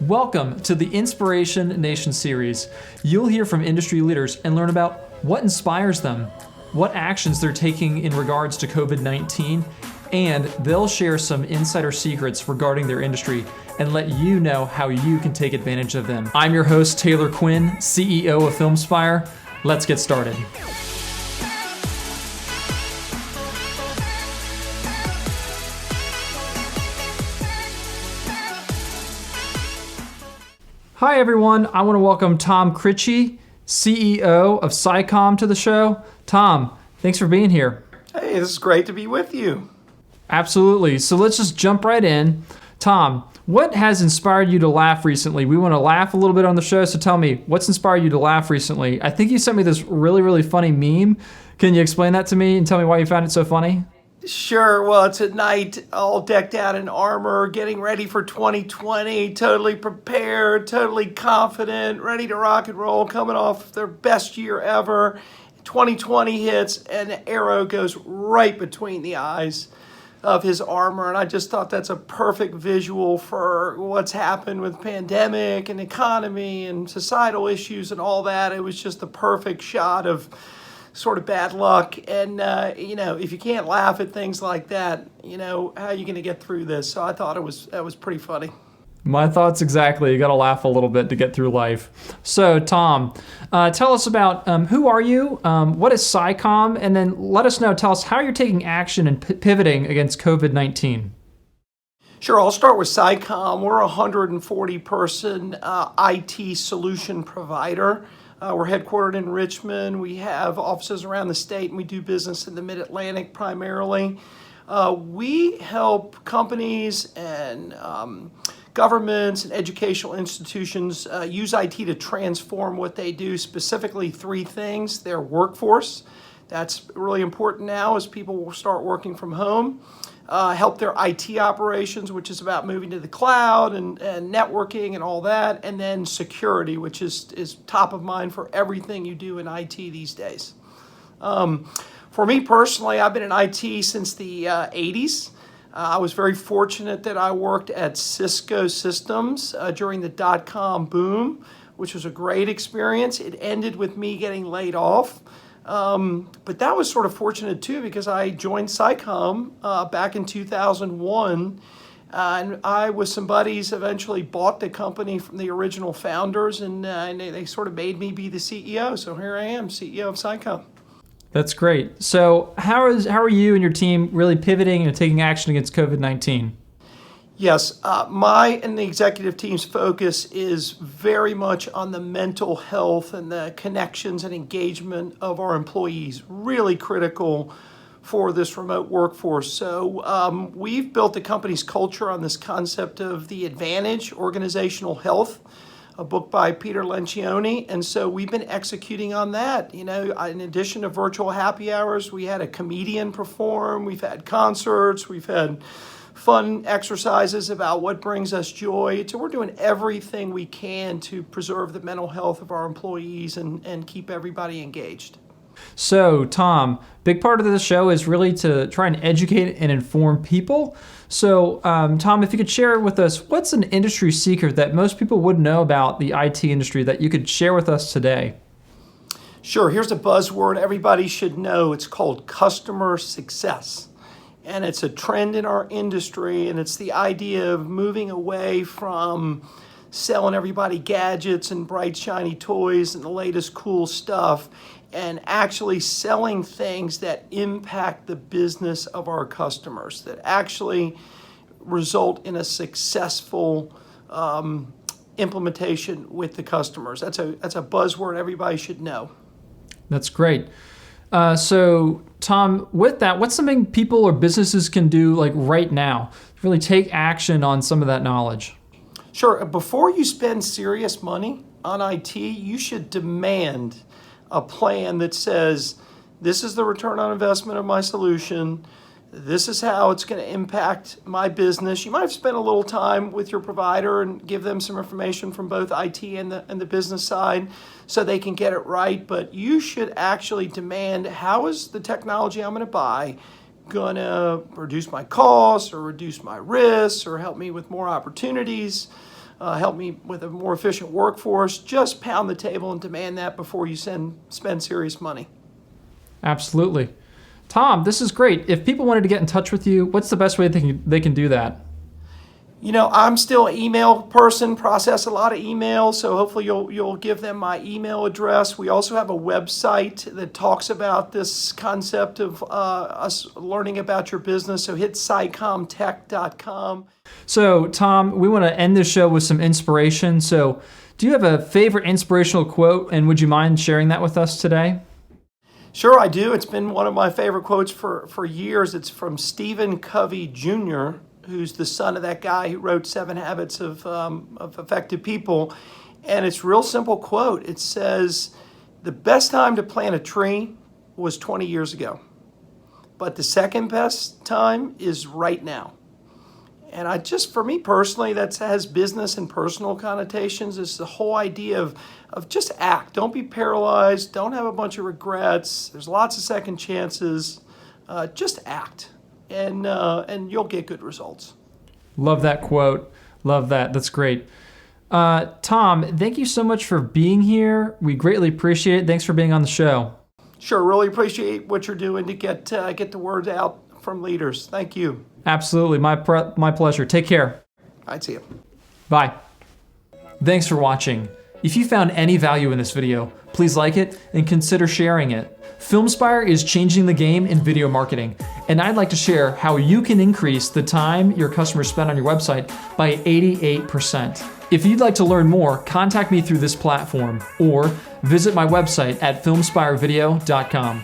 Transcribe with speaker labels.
Speaker 1: Welcome to the Inspiration Nation series. You'll hear from industry leaders and learn about what inspires them, what actions they're taking in regards to COVID-19, and they'll share some insider secrets regarding their industry and let you know how you can take advantage of them. I'm your host, Taylor Quinn, CEO of Filmspire. Let's get started. Hi everyone, I want to welcome Tom Cricchi, CEO of SyCom, to the show. Tom, thanks for being here.
Speaker 2: Hey, this is great to be with you.
Speaker 1: Absolutely. So let's just jump right in. Tom, what has inspired you to laugh recently? We want to laugh a little bit on the show, so tell me, what's inspired you to laugh recently? I think you sent me this really funny meme. Can you explain that to me and tell me why you found it so funny?
Speaker 2: Sure. Well, it's at night, all decked out in armor, getting ready for 2020, totally prepared, totally confident, ready to rock and roll, coming off their best year ever. 2020 hits, and an arrow goes right between the eyes of his armor. And I just thought that's a perfect visual for what's happened with pandemic and economy and societal issues and all that. It was just the perfect shot of sort of bad luck. And, if you can't laugh at things like that, how are you going to get through this? So I thought that was pretty funny.
Speaker 1: My thoughts exactly. You got to laugh a little bit to get through life. So, Tom, tell us about who are you? What is SyCom? And then tell us how you're taking action and pivoting against COVID-19.
Speaker 2: Sure, I'll start with SyCom. We're a 140-person IT solution provider. We're headquartered in Richmond. We have offices around the state, and we do business in the Mid-Atlantic primarily. We help companies and governments and educational institutions use IT to transform what they do, specifically three things: their workforce. That's really important now as people will start working from home. Help their IT operations, which is about moving to the cloud and networking and all that. And then security, which is top of mind for everything you do in IT these days. For me personally, I've been in IT since the 80s. I was very fortunate that I worked at Cisco Systems during the dot-com boom, which was a great experience. It ended with me getting laid off. But that was sort of fortunate too, because I joined SyCom back in 2001, and I with some buddies eventually bought the company from the original founders, and they sort of made me be the CEO. So here I am, CEO of SyCom.
Speaker 1: That's great. So how are you and your team really pivoting and taking action against COVID-19?
Speaker 2: Yes, my and the executive team's focus is very much on the mental health and the connections and engagement of our employees, really critical for this remote workforce. So we've built the company's culture on this concept of the advantage, organizational health, a book by Peter Lencioni. And so we've been executing on that. In addition to virtual happy hours, we had a comedian perform, we've had concerts, we've had fun exercises about what brings us joy. So we're doing everything we can to preserve the mental health of our employees and keep everybody engaged.
Speaker 1: So, Tom, big part of the show is really to try and educate and inform people. So, Tom, if you could share with us, what's an industry secret that most people would know about the IT industry that you could share with us today?
Speaker 2: Sure. Here's a buzzword everybody should know. It's called customer success. And it's a trend in our industry, and it's the idea of moving away from selling everybody gadgets and bright, shiny toys and the latest cool stuff, and actually selling things that impact the business of our customers, that actually result in a successful implementation with the customers. That's a buzzword everybody should know.
Speaker 1: That's great. So, Tom, with that, what's something people or businesses can do right now to really take action on some of that knowledge?
Speaker 2: Sure. Before you spend serious money on IT, you should demand a plan that says, this is the return on investment of my solution. This is how it's going to impact my business. You might have spent a little time with your provider and give them some information from both IT and the business side so they can get it right. But you should actually demand, how is the technology I'm going to buy going to reduce my costs or reduce my risks or help me with more opportunities? help me with a more efficient workforce, just pound the table and demand that before you spend serious money.
Speaker 1: Absolutely. Tom, this is great. If people wanted to get in touch with you, what's the best way they can do that?
Speaker 2: You know, I'm still an email person, process a lot of emails, so hopefully you'll give them my email address. We also have a website that talks about this concept of us learning about your business, so hit SyComTech.com.
Speaker 1: So, Tom, we want to end this show with some inspiration. So, do you have a favorite inspirational quote, and would you mind sharing that with us today?
Speaker 2: Sure, I do. It's been one of my favorite quotes for years. It's from Stephen Covey Jr., who's the son of that guy who wrote 7 Habits of Effective People. And it's a real simple quote. It says, the best time to plant a tree was 20 years ago, but the second best time is right now. And for me personally, that has business and personal connotations. It's the whole idea of just act. Don't be paralyzed. Don't have a bunch of regrets. There's lots of second chances. Just act. And you'll get good results.
Speaker 1: Love that quote. Love that. That's great. Tom, thank you so much for being here. We greatly appreciate it. Thanks for being on the show.
Speaker 2: Sure, really appreciate what you're doing to get the word out from leaders. Thank you.
Speaker 1: Absolutely. My pleasure. Take care.
Speaker 2: I'd see you.
Speaker 1: Bye. Thanks for watching. If you found any value in this video, please like it and consider sharing it. Filmspire is changing the game in video marketing, and I'd like to share how you can increase the time your customers spend on your website by 88%. If you'd like to learn more, contact me through this platform or visit my website at filmspirevideo.com.